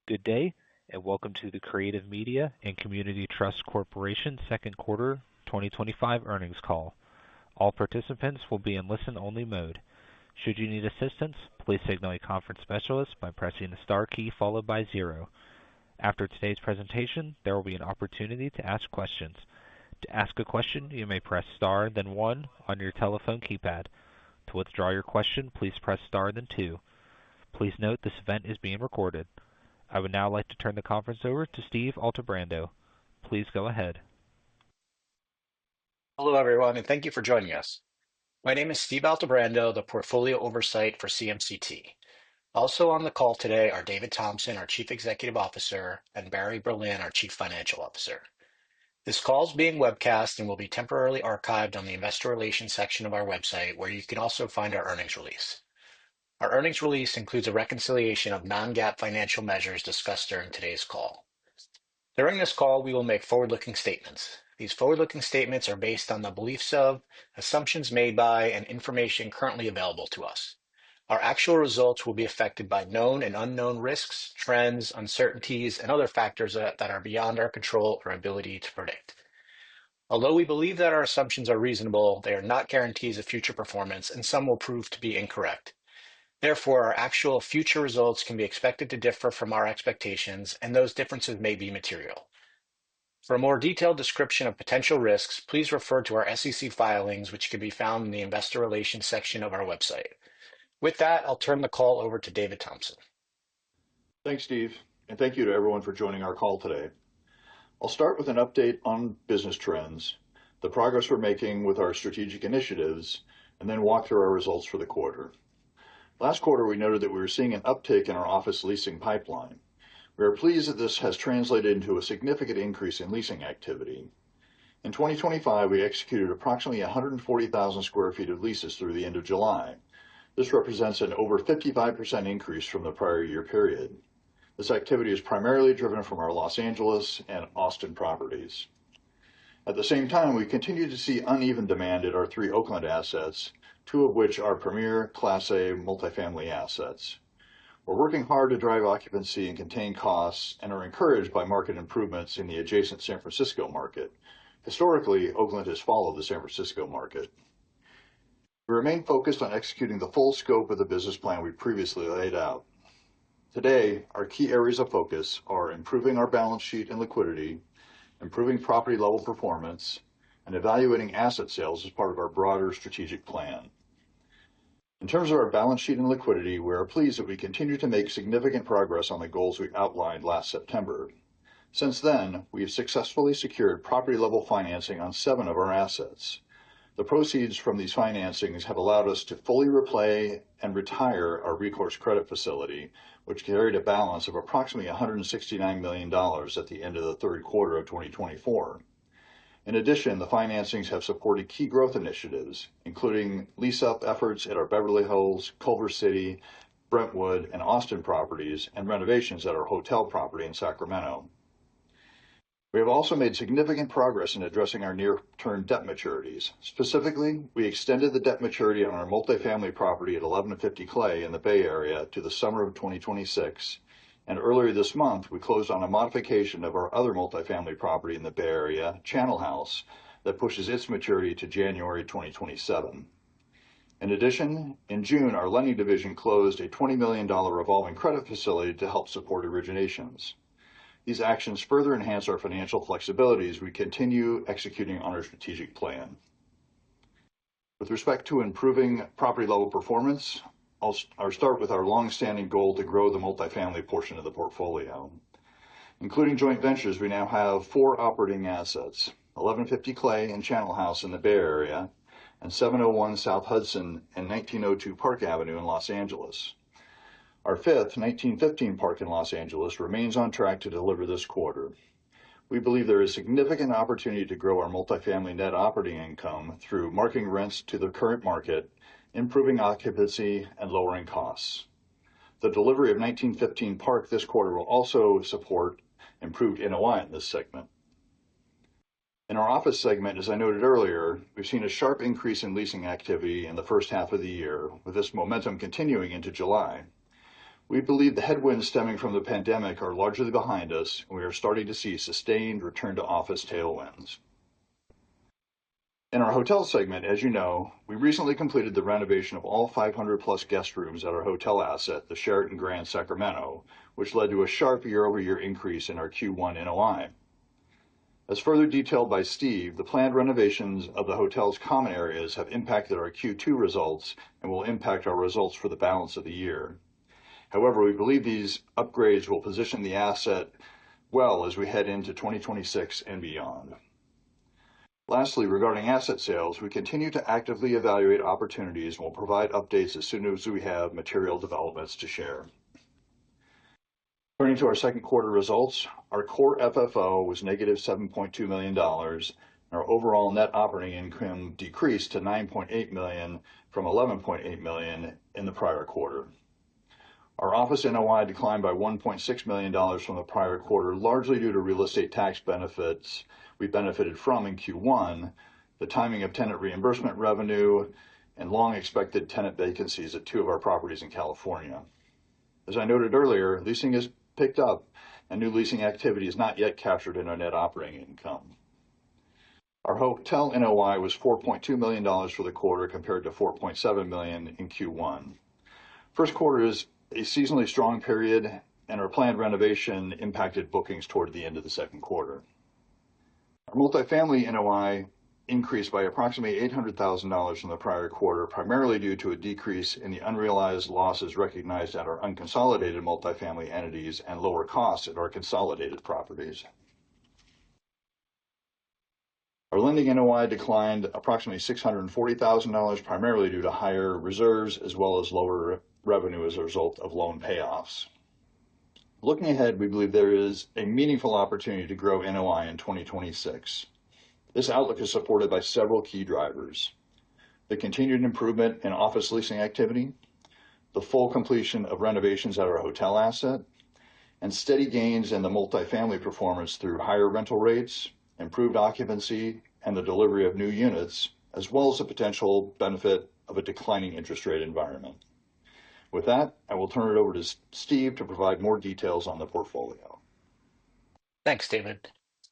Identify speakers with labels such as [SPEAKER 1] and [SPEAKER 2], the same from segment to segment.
[SPEAKER 1] Good day, and welcome to the Creative Media and Community Trust Corporation second quarter 2025 earnings call. All participants will be in listen-only mode. Should you need assistance, please signal a conference specialist by pressing the star key followed by 0. After today's presentation, there will be an opportunity to ask questions. To ask a question, you may press star then 1 on your telephone keypad. To withdraw your question, please press star then 2. Please note this event is being recorded. I would now like to turn the conference over to Steve Altebrando. Please go ahead.
[SPEAKER 2] Hello, everyone, and thank you for joining us. My name is Steve Altebrando, the Portfolio Oversight for CMCT. Also on the call today are David Thompson, our Chief Executive Officer, and Barry Berlin, our Chief Financial Officer. This call is being webcast and will be temporarily archived on the Investor Relations section of our website, where you can also find our earnings release. Our earnings release includes a reconciliation of non-GAAP financial measures discussed during today's call. During this call, we will make forward-looking statements. These forward-looking statements are based on the beliefs of, assumptions made by, and information currently available to us. Our actual results will be affected by known and unknown risks, trends, uncertainties, and other factors that are beyond our control or ability to predict. Although we believe that our assumptions are reasonable, they are not guarantees of future performance, and some will prove to be incorrect. Therefore, our actual future results can be expected to differ from our expectations, and those differences may be material. For a more detailed description of potential risks, please refer to our SEC filings, which can be found in the Investor Relations section of our website. With that, I'll turn the call over to David Thompson.
[SPEAKER 3] Thanks, Steve, and thank you to everyone for joining our call today. I'll start with an update on business trends, the progress we're making with our strategic initiatives, and then walk through our results for the quarter. Last quarter, we noted that we were seeing an uptick in our office leasing pipeline. We are pleased that this has translated into a significant increase in leasing activity. In 2025, we executed approximately 140,000 square feet of leases through the end of July. This represents an over 55% increase from the prior year period. This activity is primarily driven from our Los Angeles and Austin properties. At the same time, we continue to see uneven demand at our 3 Oakland assets, 2 of which are premier Class A multifamily assets. We're working hard to drive occupancy and contain costs and are encouraged by market improvements in the adjacent San Francisco market. Historically, Oakland has followed the San Francisco market. We remain focused on executing the full scope of the business plan we previously laid out. Today, our key areas of focus are improving our balance sheet and liquidity, improving property level performance, and evaluating asset sales as part of our broader strategic plan. In terms of our balance sheet and liquidity, we are pleased that we continue to make significant progress on the goals we outlined last September. Since then, we have successfully secured property level financing on 7 of our assets. The proceeds from these financings have allowed us to fully repay and retire our recourse credit facility, which carried a balance of approximately $169 million at the end of the third quarter of 2024. In addition, the financings have supported key growth initiatives, including lease-up efforts at our Beverly Hills, Culver City, Brentwood, and Austin properties, and renovations at our hotel property in Sacramento. We have also made significant progress in addressing our near-term debt maturities. Specifically, we extended the debt maturity on our multifamily property at 1150 Clay in the Bay Area to the summer of 2026. And earlier this month, we closed on a modification of our other multifamily property in the Bay Area, Channel House, that pushes its maturity to January 2027. In addition, in June, our lending division closed a $20 million revolving credit facility to help support originations. These actions further enhance our financial flexibility as we continue executing on our strategic plan. With respect to improving property level performance, I'll start with our long-standing goal to grow the multifamily portion of the portfolio. Including joint ventures, we now have 4 operating assets, 1150 Clay and Channel House in the Bay Area, and 701 South Hudson and 1902 Park Avenue in Los Angeles. Our 5th, 1915 Park in Los Angeles, remains on track to deliver this quarter. We believe there is significant opportunity to grow our multifamily net operating income through marking rents to the current market, improving occupancy, and lowering costs. The delivery of 1915 Park this quarter will also support improved NOI in this segment. In our office segment, as I noted earlier, we've seen a sharp increase in leasing activity in the first half of the year, with this momentum continuing into July. We believe the headwinds stemming from the pandemic are largely behind us, and we are starting to see sustained return to office tailwinds. In our hotel segment, as you know, we recently completed the renovation of all 500-plus guest rooms at our hotel asset, the Sheraton Grand Sacramento, which led to a sharp year-over-year increase in our Q1 NOI. As further detailed by Steve, the planned renovations of the hotel's common areas have impacted our Q2 results and will impact our results for the balance of the year. However, we believe these upgrades will position the asset well as we head into 2026 and beyond. Lastly, regarding asset sales, we continue to actively evaluate opportunities and will provide updates as soon as we have material developments to share. Turning to our second quarter results, our core FFO was negative $7.2 million, and our overall net operating income decreased to $9.8 million from $11.8 million in the prior quarter. Our office NOI declined by $1.6 million from the prior quarter, largely due to real estate tax benefits we benefited from in Q1, the timing of tenant reimbursement revenue, and long-expected tenant vacancies at two of our properties in California. As I noted earlier, leasing has picked up, and new leasing activity is not yet captured in our net operating income. Our hotel NOI was $4.2 million for the quarter compared to $4.7 million in Q1. First quarter is a seasonally strong period, and our planned renovation impacted bookings toward the end of the second quarter. Our multifamily NOI increased by approximately $800,000 from the prior quarter, primarily due to a decrease in the unrealized losses recognized at our unconsolidated multifamily entities and lower costs at our consolidated properties. Our lending NOI declined approximately $640,000, primarily due to higher reserves as well as lower revenue as a result of loan payoffs. Looking ahead, we believe there is a meaningful opportunity to grow NOI in 2026. This outlook is supported by several key drivers: the continued improvement in office leasing activity, the full completion of renovations at our hotel asset, and steady gains in the multifamily performance through higher rental rates, improved occupancy, and the delivery of new units, as well as the potential benefit of a declining interest rate environment. With that, I will turn it over to Steve to provide more details on the portfolio.
[SPEAKER 2] Thanks, David.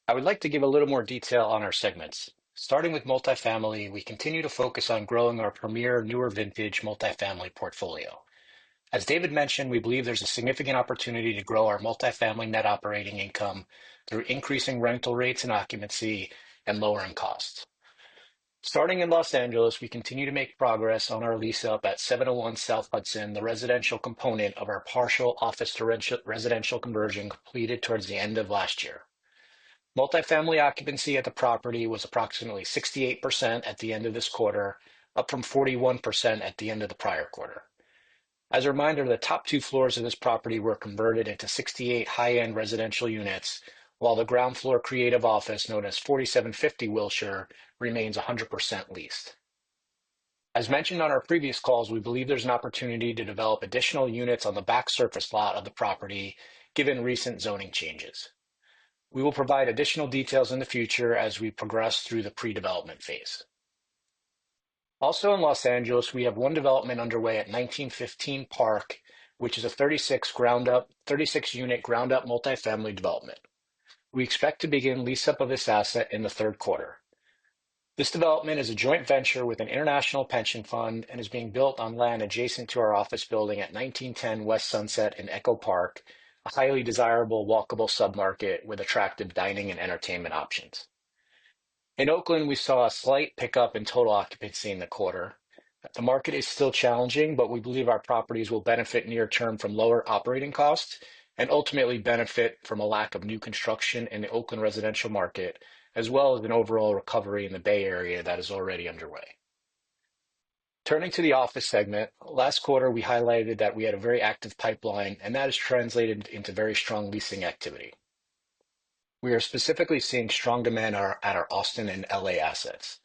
[SPEAKER 2] I would like to give a little more detail on our segments. Starting with multifamily, we continue to focus on growing our premier newer vintage multifamily portfolio. As David mentioned, we believe there's a significant opportunity to grow our multifamily net operating income through increasing rental rates and occupancy and lowering costs. Starting in Los Angeles, we continue to make progress on our lease up at 701 South Hudson, the residential component of our partial office to residential conversion completed towards the end of last year. Multifamily occupancy at the property was approximately 68% at the end of this quarter, up from 41% at the end of the prior quarter. As a reminder, the top two floors of this property were converted into 68 high-end residential units, while the ground floor creative office, known as 4750 Wilshire, remains 100% leased. As mentioned on our previous calls, we believe there's an opportunity to develop additional units on the back surface lot of the property, given recent zoning changes. We will provide additional details in the future as we progress through the pre-development phase. Also in Los Angeles, we have one development underway at 1915 Park, which is a 36-unit ground-up multifamily development. We expect to begin lease-up of this asset in the third quarter. This development is a joint venture with an international pension fund and is being built on land adjacent to our office building at 1910 West Sunset in Echo Park, a highly desirable walkable submarket with attractive dining and entertainment options. In Oakland, we saw a slight pickup in total occupancy in the quarter. The market is still challenging, but we believe our properties will benefit near term from lower operating costs and ultimately benefit from a lack of new construction in the Oakland residential market, as well as an overall recovery in the Bay Area that is already underway. Turning to the office segment, last quarter we highlighted that we had a very active pipeline, and that has translated into very strong leasing activity. We are specifically seeing strong demand at our Austin and LA assets.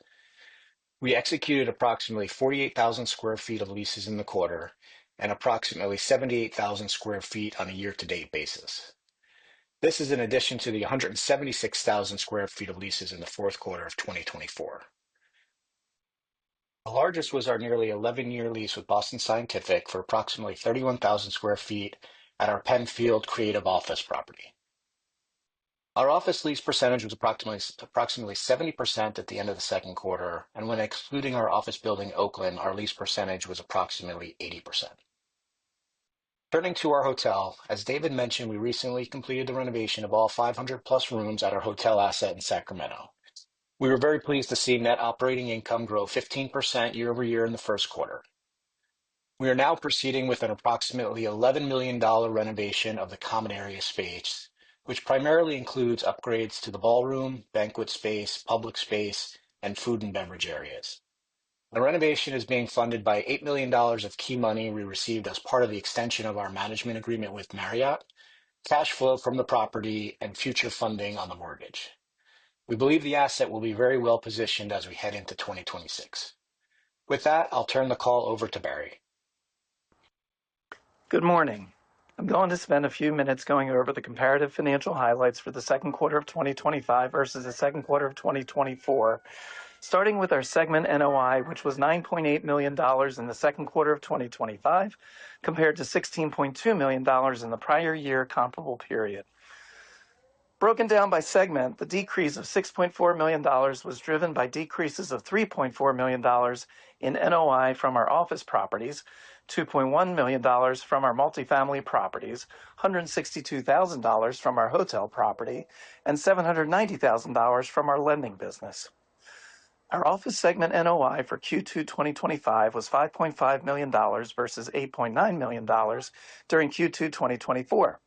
[SPEAKER 2] We executed approximately 48,000 square feet of leases in the quarter and approximately 78,000 square feet on a year-to-date basis. This is in addition to the 176,000 square feet of leases in the fourth quarter of 2024. The largest was our nearly 11-year lease with Boston Scientific for approximately 31,000 square feet at our Penfield Creative Office property. Our office lease percentage was approximately 70% at the end of the second quarter, and when excluding our office building in Oakland, our lease percentage was approximately 80%. Turning to our hotel, as David mentioned, we recently completed the renovation of all 500 plus rooms at our hotel asset in Sacramento. We were very pleased to see net operating income grow 15% year over year in the first quarter. We are now proceeding with an approximately $11 million renovation of the common area space, which primarily includes upgrades to the ballroom, banquet space, public space, and food and beverage areas. The renovation is being funded by $8 million of key money we received as part of the extension of our management agreement with Marriott, cash flow from the property, and future funding on the mortgage. We believe the asset will be very well positioned as we head into 2026. With that, I'll turn the call over to Barry.
[SPEAKER 4] Good morning. I'm going to spend a few minutes going over the comparative financial highlights for the second quarter of 2025 versus the second quarter of 2024, starting with our segment NOI, which was $9.8 million in the second quarter of 2025, compared to $16.2 million in the prior year comparable period. Broken down by segment, the decrease of $6.4 million was driven by decreases of $3.4 million in NOI from our office properties, $2.1 million from our multifamily properties, $162,000 from our hotel property, and $790,000 from our lending business. Our office segment NOI for Q2 2025 was $5.5 million versus $8.9 million during Q2 2024.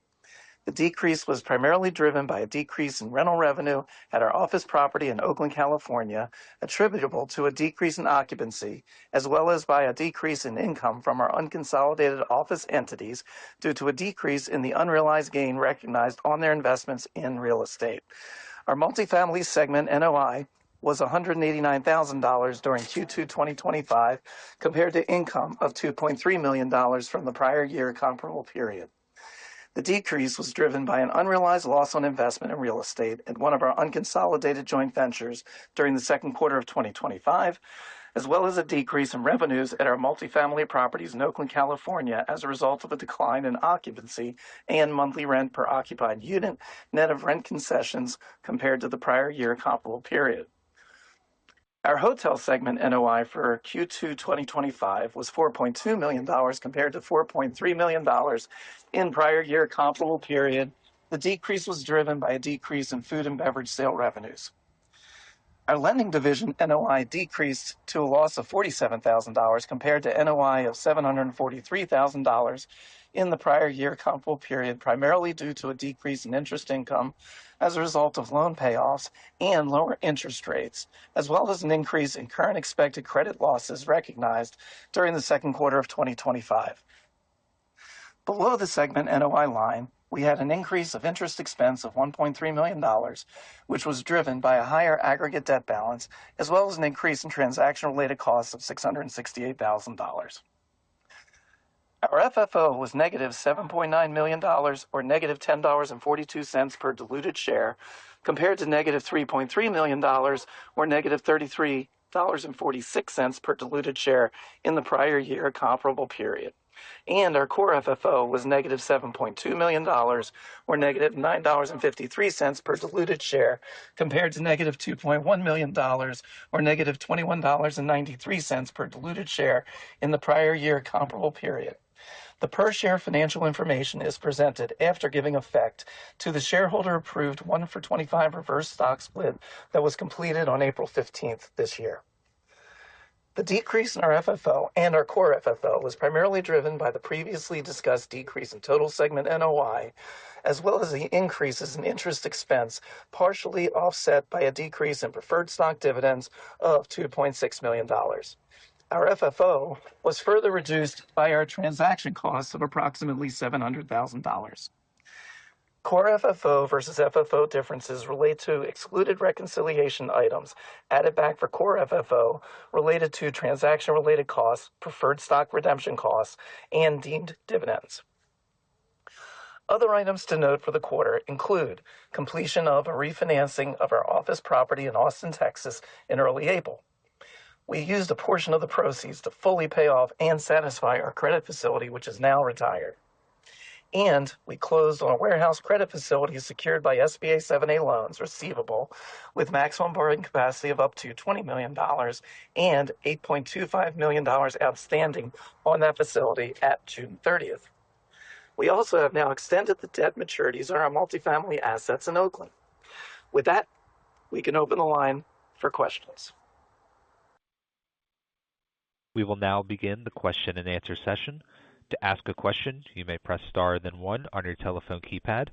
[SPEAKER 4] The decrease was primarily driven by a decrease in rental revenue at our office property in Oakland, California, attributable to a decrease in occupancy, as well as by a decrease in income from our unconsolidated office entities due to a decrease in the unrealized gain recognized on their investments in real estate. Our multifamily segment NOI was $189,000 during Q2 2025, compared to income of $2.3 million from the prior year comparable period. The decrease was driven by an unrealized loss on investment in real estate at one of our unconsolidated joint ventures during the second quarter of 2025, as well as a decrease in revenues at our multifamily properties in Oakland, California, as a result of a decline in occupancy and monthly rent per occupied unit, net of rent concessions, compared to the prior year comparable period. Our hotel segment NOI for Q2 2025 was $4.2 million compared to $4.3 million in prior year comparable period. The decrease was driven by a decrease in food and beverage sale revenues. Our lending division NOI decreased to a loss of $47,000 compared to NOI of $743,000 in the prior year comparable period, primarily due to a decrease in interest income as a result of loan payoffs and lower interest rates, as well as an increase in current expected credit losses recognized during the second quarter of 2025. Below the segment NOI line, we had an increase of interest expense of $1.3 million, which was driven by a higher aggregate debt balance, as well as an increase in transaction-related costs of $668,000. Our FFO was negative $7.9 million, or negative $10.42 per diluted share, compared to negative $3.3 million, or negative $33.46 per diluted share in the prior year comparable period. And our core FFO was negative $7.2 million, or negative $9.53 per diluted share, compared to negative $2.1 million, or negative $21.93 per diluted share in the prior year comparable period. The per-share financial information is presented after giving effect to the shareholder-approved 1-for-25 reverse stock split that was completed on April 15th this year. The decrease in our FFO and our core FFO was primarily driven by the previously discussed decrease in total segment NOI, as well as the increases in interest expense, partially offset by a decrease in preferred stock dividends of $2.6 million. Our FFO was further reduced by our transaction costs of approximately $700,000. Core FFO versus FFO differences relate to excluded reconciliation items added back for core FFO related to transaction-related costs, preferred stock redemption costs, and deemed dividends. Other items to note for the quarter include completion of a refinancing of our office property in Austin, Texas in early April. We used a portion of the proceeds to fully pay off and satisfy our credit facility, which is now retired. And we closed on a warehouse credit facility secured by SBA 7A loans receivable with maximum borrowing capacity of up to $20 million and $8.25 million outstanding on that facility at June 30th. We also have now extended the debt maturities on our multifamily assets in Oakland. With that, we can open the line for questions.
[SPEAKER 1] We will now begin the question and answer session. To ask a question, you may press star then one on your telephone keypad.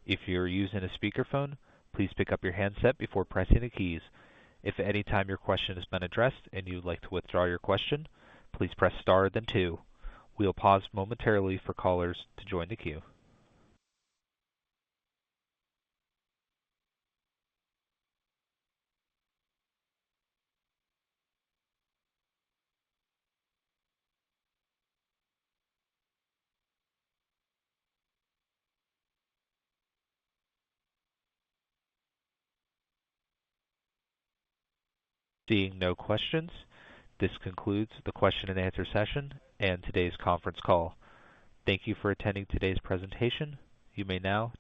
[SPEAKER 1] If you're using a speakerphone, please pick up your handset before pressing the keys. If at any time your question has been addressed and you would like to withdraw your question, please press star then two. We'll pause momentarily for callers to join the queue. Seeing no questions, this concludes the question and answer session and today's conference call. Thank you for attending today's presentation. You may now